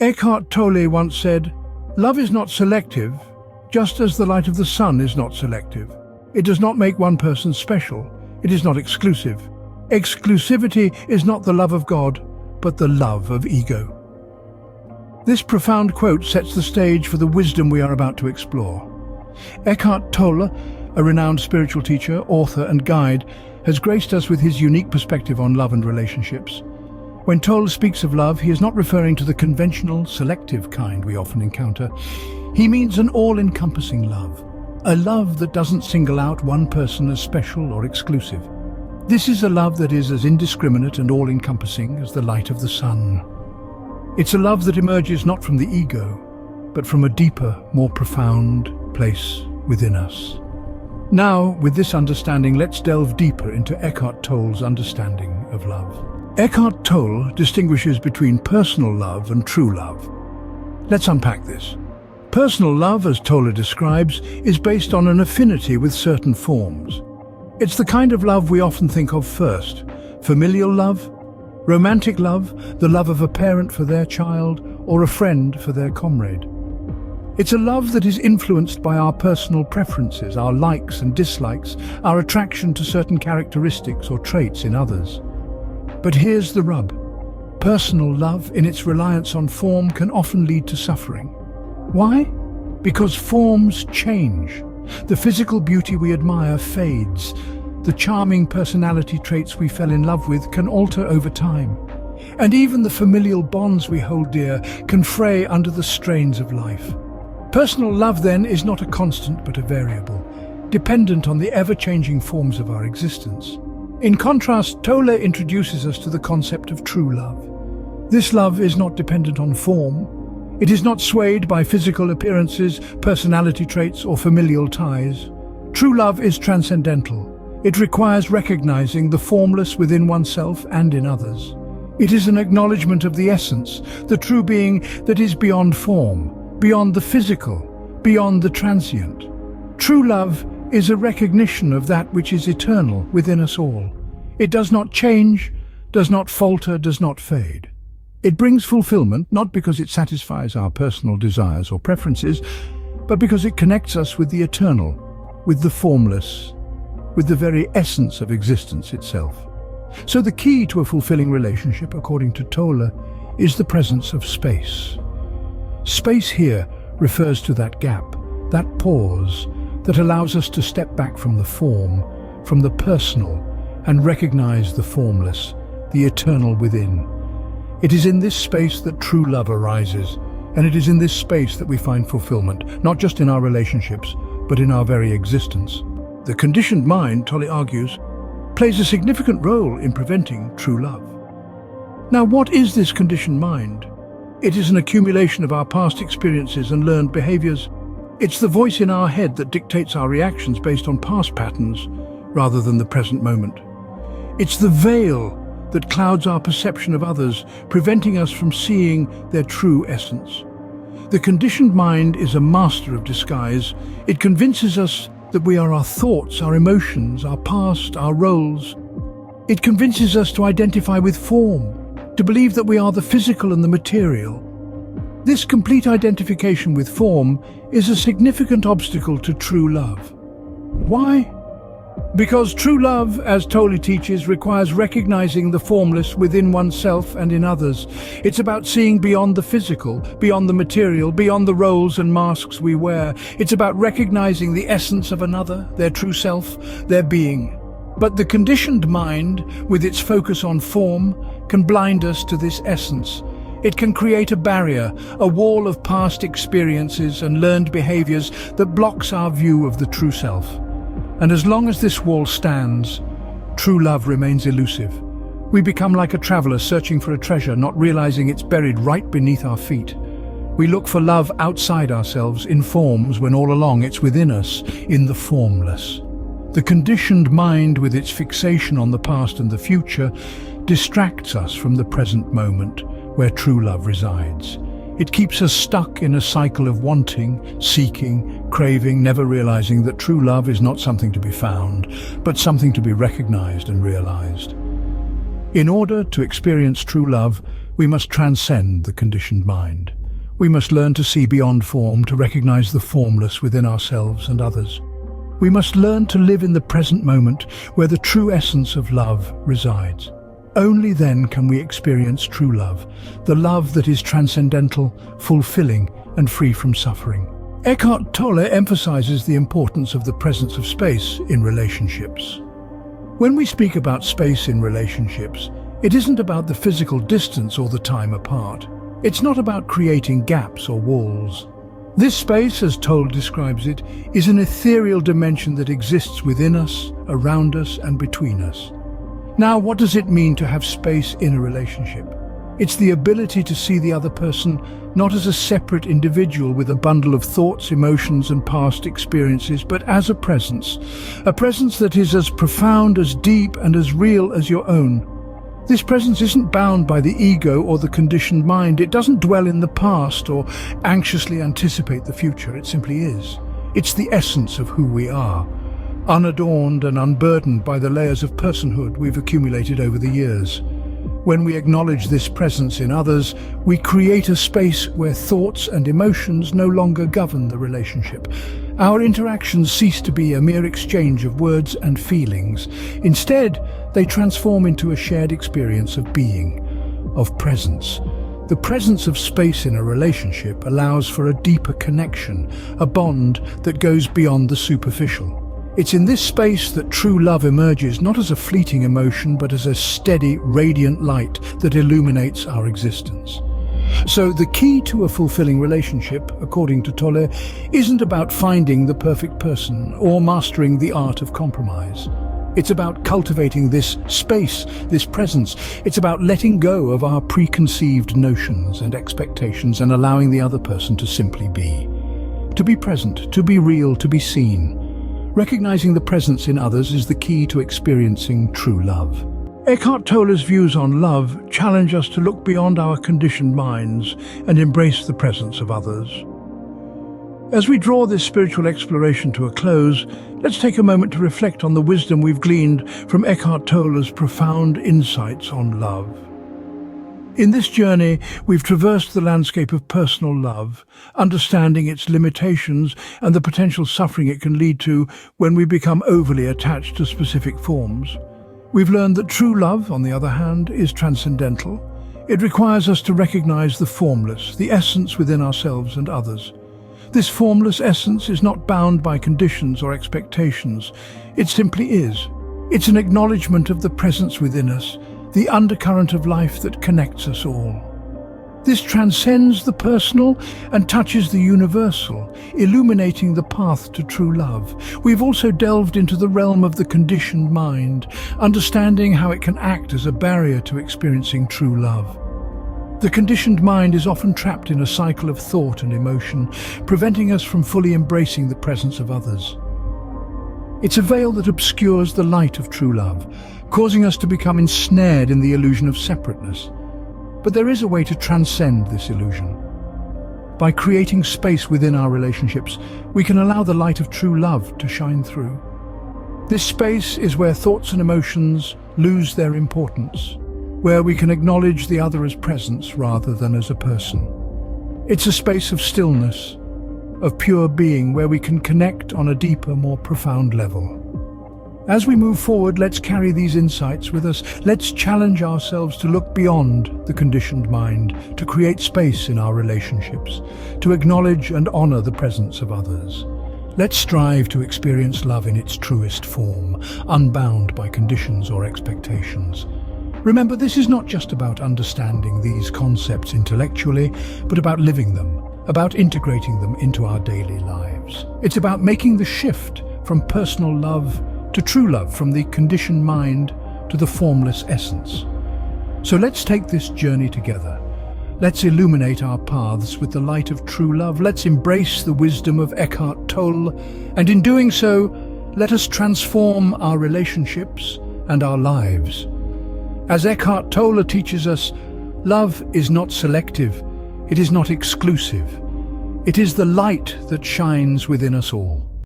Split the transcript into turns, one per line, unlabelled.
Eckhart Tolle once said, "Love is not selective, just as the light of the sun is not selective. It does not make one person special. It is not exclusive. Exclusivity is not the love of God, but the love of ego." This profound quote sets the stage for the wisdom we are about to explore. Eckhart Tolle, a renowned spiritual teacher, author and guide, has graced us with his unique perspective on love and relationships. When Tolle speaks of love, he is not referring to the conventional, selective kind we often encounter. He means an all-encompassing love, a love that doesn't single out one person as special or exclusive. This is a love that is as indiscriminate and all-encompassing as the light of the sun. It's a love that emerges not from the ego, but from a deeper, more profound place within us. Now, with this understanding, let's delve deeper into Eckhart Tolle's understanding of love. Eckhart Tolle distinguishes between personal love and true love. Let's unpack this. Personal love, as Tolle describes, is based on an affinity with certain forms. It's the kind of love we often think of first: familial love, romantic love, the love of a parent for their child, or a friend for their comrade. It's a love that is influenced by our personal preferences, our likes and dislikes, our attraction to certain characteristics or traits in others. But here's the rub. Personal love, in its reliance on form, can often lead to suffering. Why? Because forms change. The physical beauty we admire fades. The charming personality traits we fell in love with can alter over time. And even the familial bonds we hold dear can fray under the strains of life. Personal love, then, is not a constant but a variable, dependent on the ever-changing forms of our existence. In contrast, Tolle introduces us to the concept of true love. This love is not dependent on form. It is not swayed by physical appearances, personality traits, or familial ties. True love is transcendental. It requires recognizing the formless within oneself and in others. It is an acknowledgement of the essence, the true being that is beyond form, beyond the physical, beyond the transient. True love is a recognition of that which is eternal within us all. It does not change, does not falter, does not fade. It brings fulfillment not because it satisfies our personal desires or preferences, but because it connects us with the eternal, with the formless, with the very essence of existence itself. So the key to a fulfilling relationship, according to Tolle, is the presence of space. Space here refers to that gap, that pause, that allows us to step back from the form, from the personal, and recognize the formless, the eternal within. It is in this space that true love arises, and it is in this space that we find fulfillment, not just in our relationships, but in our very existence. The conditioned mind, Tolle argues, plays a significant role in preventing true love. Now, what is this conditioned mind? It is an accumulation of our past experiences and learned behaviors. It's the voice in our head that dictates our reactions based on past patterns rather than the present moment. It's the veil that clouds our perception of others, preventing us from seeing their true essence. The conditioned mind is a master of disguise. It convinces us that we are our thoughts, our emotions, our past, our roles. It convinces us to identify with form, to believe that we are the physical and the material. This complete identification with form is a significant obstacle to true love. Why? Because true love, as Tolle teaches, requires recognizing the formless within oneself and in others. It's about seeing beyond the physical, beyond the material, beyond the roles and masks we wear. It's about recognizing the essence of another, their true self, their being. But the conditioned mind, with its focus on form, can blind us to this essence. It can create a barrier, a wall of past experiences and learned behaviors that blocks our view of the true self. And as long as this wall stands, true love remains elusive. We become like a traveler searching for a treasure, not realizing it's buried right beneath our feet. We look for love outside ourselves, in forms, when all along it's within us, in the formless. The conditioned mind, with its fixation on the past and the future, distracts us from the present moment, where true love resides. It keeps us stuck in a cycle of wanting, seeking, craving, never realizing that true love is not something to be found, but something to be recognized and realized. In order to experience true love, We must transcend the conditioned mind. We must learn to see beyond form, to recognize the formless within ourselves and others. We must learn to live in the present moment where the true essence of love resides. Only then can we experience true love, the love that is transcendental, fulfilling, and free from suffering. Eckhart Tolle emphasizes the importance of the presence of space in relationships. When we speak about space in relationships, it isn't about the physical distance or the time apart. It's not about creating gaps or walls. This space, as Tolle describes it, is an ethereal dimension that exists within us, around us, and between us. Now, what does it mean to have space in a relationship? It's the ability to see the other person not as a separate individual with a bundle of thoughts, emotions, and past experiences, but as a presence that is as profound, as deep, and as real as your own. This presence isn't bound by the ego or the conditioned mind. It doesn't dwell in the past or anxiously anticipate the future. It simply is. It's the essence of who we are, unadorned and unburdened by the layers of personhood we've accumulated over the years. When we acknowledge this presence in others, we create a space where thoughts and emotions no longer govern the relationship. Our interactions cease to be a mere exchange of words and feelings. Instead, they transform into a shared experience of being, of presence. The presence of space in a relationship allows for a deeper connection, a bond that goes beyond the superficial. It's in this space that true love emerges, not as a fleeting emotion, but as a steady, radiant light that illuminates our existence. So the key to a fulfilling relationship, according to Tolle, isn't about finding the perfect person or mastering the art of compromise. It's about cultivating this space, this presence. It's about letting go of our preconceived notions and expectations and allowing the other person to simply be. To be present, to be real, to be seen. Recognizing the presence in others is the key to experiencing true love. Eckhart Tolle's views on love challenge us to look beyond our conditioned minds and embrace the presence of others. As we draw this spiritual exploration to a close, let's take a moment to reflect on the wisdom we've gleaned from Eckhart Tolle's profound insights on love. In this journey, we've traversed the landscape of personal love, understanding its limitations and the potential suffering it can lead to when we become overly attached to specific forms. We've learned that true love, on the other hand, is transcendental. It requires us to recognize the formless, the essence within ourselves and others. This formless essence is not bound by conditions or expectations. It simply is. It's an acknowledgement of the presence within us, the undercurrent of life that connects us all. This transcends the personal and touches the universal, illuminating the path to true love. We've also delved into the realm of the conditioned mind, understanding how it can act as a barrier to experiencing true love. The conditioned mind is often trapped in a cycle of thought and emotion, preventing us from fully embracing the presence of others. It's a veil that obscures the light of true love, causing us to become ensnared in the illusion of separateness. But there is a way to transcend this illusion. By creating space within our relationships, we can allow the light of true love to shine through. This space is where thoughts and emotions lose their importance, where we can acknowledge the other as presence rather than as a person. It's a space of stillness, of pure being, where we can connect on a deeper, more profound level. As we move forward, let's carry these insights with us. Let's challenge ourselves to look beyond the conditioned mind, to create space in our relationships, to acknowledge and honor the presence of others. Let's strive to experience love in its truest form, unbound by conditions or expectations. Remember, this is not just about understanding these concepts intellectually, but about living them, about integrating them into our daily lives. It's about making the shift from personal love to true love, from the conditioned mind to the formless essence. So let's take this journey together. Let's illuminate our paths with the light of true love. Let's embrace the wisdom of Eckhart Tolle, and in doing so, let us transform our relationships and our lives. As Eckhart Tolle teaches us, love is not selective, it is not exclusive. It is the light that shines within us all.